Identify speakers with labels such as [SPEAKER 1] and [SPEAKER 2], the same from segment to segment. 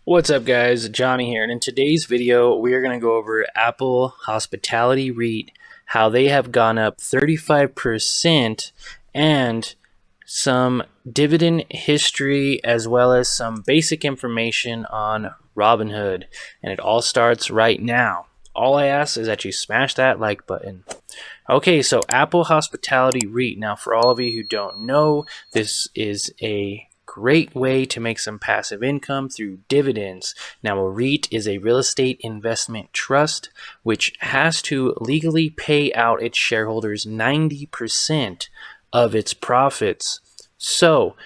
[SPEAKER 1] What's up guys, Johnny here, and in today's video we are going to go over Apple Hospitality REIT, how they have gone up 35%, and some dividend history as well as some basic information on Robinhood. And it all starts right now. All I ask is that you smash that like button. Okay, so Apple Hospitality REIT. Now for all of you who don't know, this is a great way to make some passive income through dividends. Now, a REIT is a real estate investment trust which has to legally pay out its shareholders 90% of its profits. So,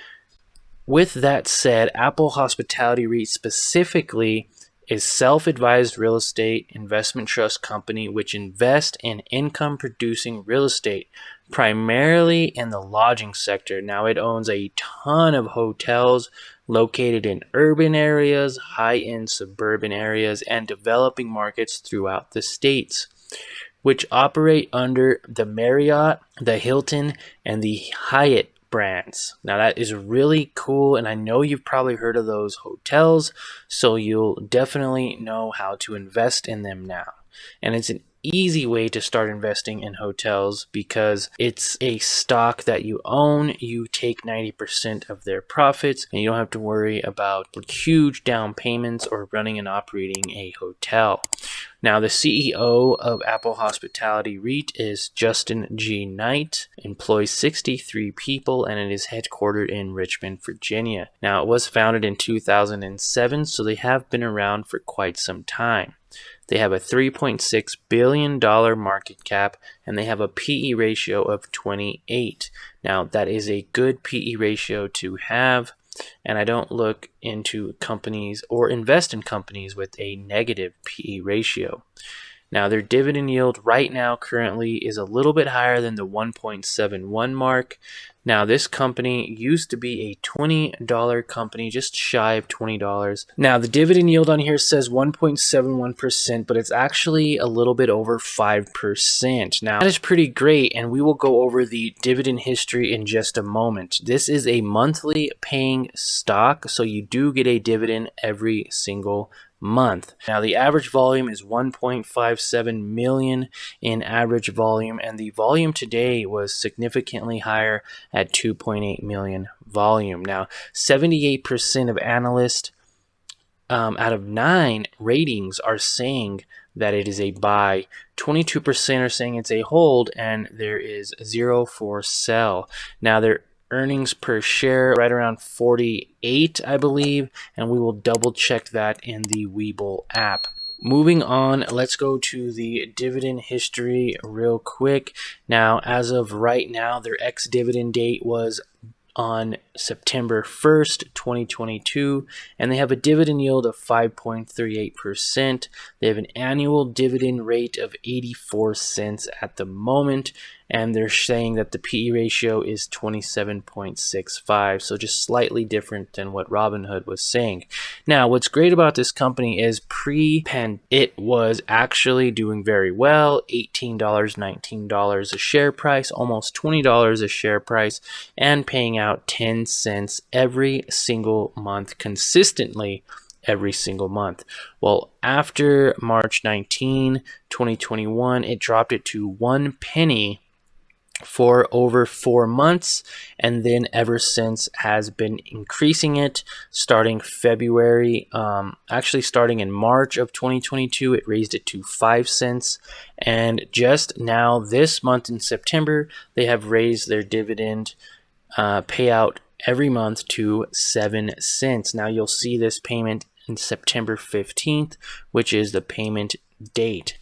[SPEAKER 1] with that said, Apple Hospitality REIT specifically is self-advised real estate investment trust company which invests in income-producing real estate, primarily in the lodging sector. Now, it owns a ton of hotels located in urban areas, high-end suburban areas, and developing markets throughout the states, which operate under the Marriott, the Hilton, and the Hyatt brands. Now that is really cool, and I know you've probably heard of those hotels, so you'll definitely know how to invest in them now. And it's an easy way to start investing in hotels because it's a stock that you own. You take 90% of their profits and you don't have to worry about huge down payments or running and operating a hotel. Now, the CEO of Apple Hospitality REIT is Justin G. Knight, employs 63 people, and it is headquartered in Richmond, Virginia. Now, it was founded in 2007, so they have been around for quite some time. They have a $3.6 billion market cap, and they have a PE ratio of 28. Now, that is a good PE ratio to have, and I don't look into companies or invest in companies with a negative PE ratio. Now, their dividend yield right now currently is a little bit higher than the 1.71 mark. Now, this company used to be a $20 company, just shy of $20. Now, the dividend yield on here says 1.71%, but it's actually a little bit over 5%. Now, that is pretty great, and we will go over the dividend history in just a moment. This is a monthly paying stock, so you do get a dividend every single month. Now, the average volume is 1.57 million in average volume, and the volume today was significantly higher at 2.8 million volume. Now, 78% of analysts out of 9 ratings are saying that it is a buy, 22% are saying it's a hold, and there is 0 for sell. Now, their earnings per share right around 48, I believe, and we will double check that in the Webull app. Moving on, let's go to the dividend history real quick. Now, as of right now, their ex-dividend date was on September 1st, 2022, and they have a dividend yield of 5.38%. They have an annual dividend rate of 84 cents at the moment, and they're saying that the PE ratio is 27.65, so just slightly different than what Robinhood was saying. Now, what's great about this company is pre-pandemic, it was actually doing very well, $18, $19 a share price, almost $20 a share price, and paying out 10 cents every single month consistently every single month. Well, after March 19, 2021, it dropped it to 1 penny for over 4 months, and then ever since has been increasing it starting February. Actually starting in March of 2022, it raised it to 5 cents, and just now this month in September, they have raised their dividend payout every month to 7 cents. Now, you'll see this payment in September 15th, which is the payment date.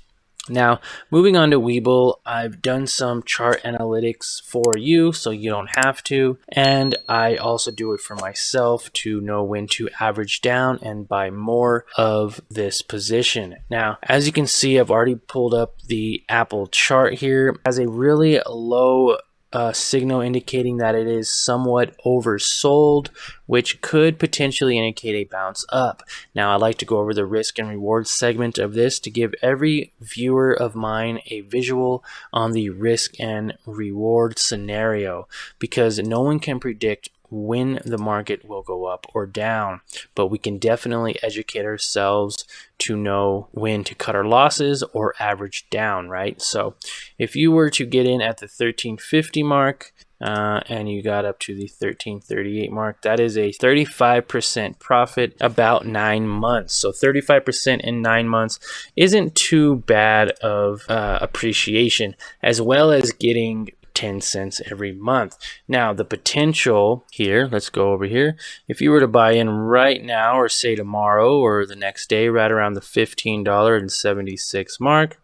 [SPEAKER 1] Now, moving on to Webull, I've done some chart analytics for you so you don't have to, and I also do it for myself to know when to average down and buy more of this position. Now, as you can see, I've already pulled up the Apple chart here. It has a really low signal indicating that it is somewhat oversold, which could potentially indicate a bounce up. Now, I'd like to go over the risk and reward segment of this to give every viewer of mine a visual on the risk and reward scenario, because no one can predict when the market will go up or down, but we can definitely educate ourselves to know when to cut our losses or average down, right? So if you were to get in at the 1350 mark, and you got up to the 1338 mark, that is a 35% profit about 9 months. So 35% in 9 months isn't too bad of appreciation, as well as getting 10 cents every month. Now the potential here, let's go over here. If you were to buy in right now, or say tomorrow or the next day, right around the $15.76 mark,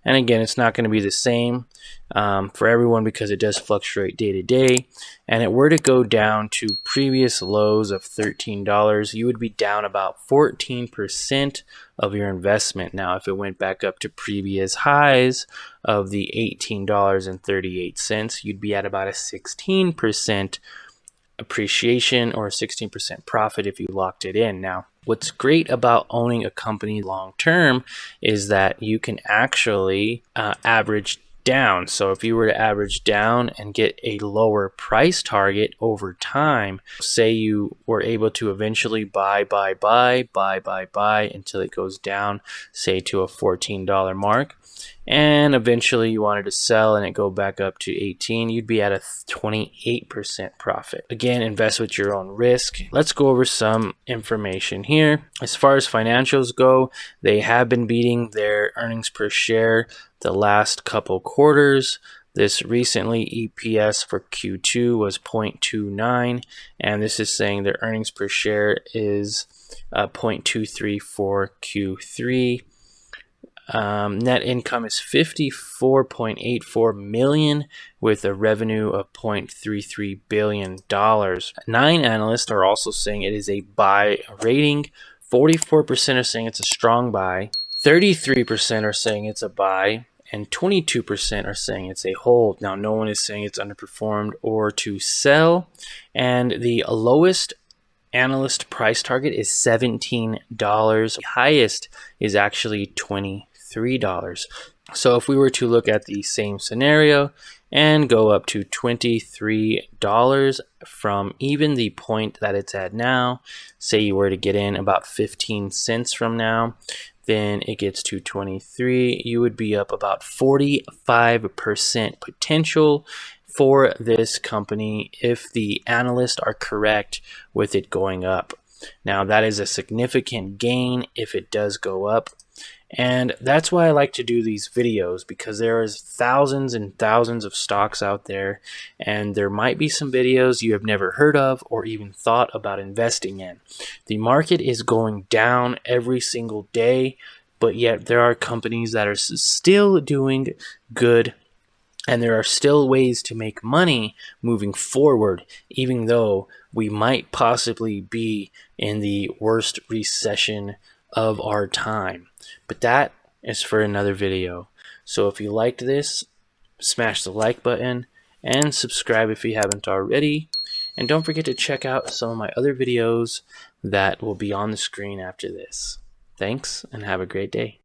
[SPEAKER 1] and again, it's not going to be the same for everyone because it does fluctuate day to day, and it were to go down to previous lows of $13, you would be down about 14% of your investment. Now, if it went back up to previous highs of the $18.38, you'd be at about a 16% appreciation or a 16% profit if you locked it in. Now, what's great about owning a company long term is that you can actually average down. So if you were to average down and get a lower price target over time, say you were able to eventually buy until it goes down, say to a $14 mark, and eventually you wanted to sell and it go back up to 18, you'd be at a 28% profit. Again, invest with your own risk. Let's go over some information here. As far as financials go, they have been beating their earnings per share the last couple quarters. This recently EPS for Q2 was 0.29, and this is saying their earnings per share is 0.23 for Q3. Net income is $54.84 million with a revenue of $0.33 billion. 9 analysts are also saying it is a buy rating. 44% are saying it's a strong buy. 33% are saying it's a buy. And 22% are saying it's a hold. Now, no one is saying it's underperformed or to sell. And the lowest analyst price target is $17. The highest is actually $23. So if we were to look at the same scenario and go up to $23 from even the point that it's at now, say you were to get in about 15 cents from now, then it gets to 23, you would be up about 45% potential for this company if the analysts are correct with it going up. Now, that is a significant gain if it does go up. And that's why I like to do these videos, because there is thousands and thousands of stocks out there, and there might be some videos you have never heard of or even thought about investing in. The market is going down every single day, but yet there are companies that are still doing good, and there are still ways to make money moving forward, even though we might possibly be in the worst recession of our time. But that is for another video. So if you liked this, smash the like button and subscribe if you haven't already. And don't forget to check out some of my other videos that will be on the screen after this. Thanks and have a great day.